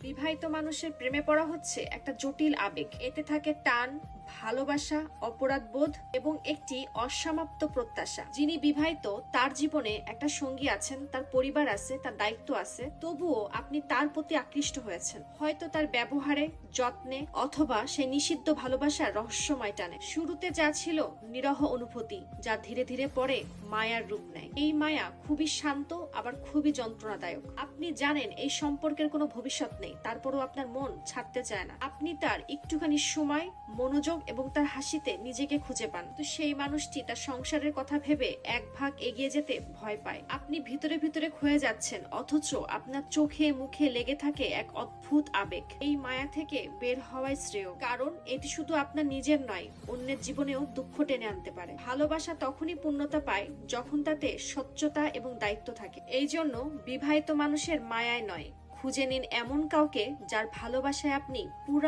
বিবাহিত মানুষের প্রেমে পড়া হচ্ছে একটা জটিল আবেগ। এতে থাকে টান, ভালোবাসা, অপরাধ বোধ এবং একটি অসমাপ্ত প্রত্যাশা। যিনি বিবাহিত তার জীবনে একটা সঙ্গী আছেন, তার পরিবার আছে, তার দায়িত্ব আছে, তবুও আপনি তার প্রতি আকৃষ্ট হয়েছেন, হয়তো তার ব্যবহারে, যত্নে, অথবা সে নিষিদ্ধ ভালোবাসার রহস্যময় টানে। শুরুতে যা ছিল নিরহ অনুভূতি, যা ধীরে ধীরে পরে মায়ার রূপ নেয়। এই মায়া খুবই শান্ত, আবার খুবই যন্ত্রণাদায়ক। আপনি জানেন এই সম্পর্কের কোনো ভবিষ্যৎ নেই, তারপরও আপনার মন ছাড়তে চায় না। আপনি তার একটুখানি সময়, মনোযোগ এবং তার হাসিতে নিজেকে খুঁজে পান। তো সেই মানুষটি তার সংসারের কথা ভেবে এক ভাগ এগিয়ে যেতে ভয় পায়। আপনি ভিতরে ভিতরে ক্ষয়ে যাচ্ছেন, অথচ আপনার চোখে মুখে লেগে থাকে এক অদ্ভুত আবেগ। এই মায়া থেকে বের হওয়াই শ্রেয়, কারণ এটি শুধু আপনার নিজের নয়, অন্যের জীবনেও দুঃখ টেনে আনতে পারে। ভালোবাসা তখনই পূর্ণতা পায় যখন তাতে স্বচ্ছতা এবং দায়িত্ব থাকে। এই জন্য বিবাহিত মানুষের মায়ায় নয়, খুঁজে নিন এমন কাউকে যার ভালোবাসায় আপনি পুরা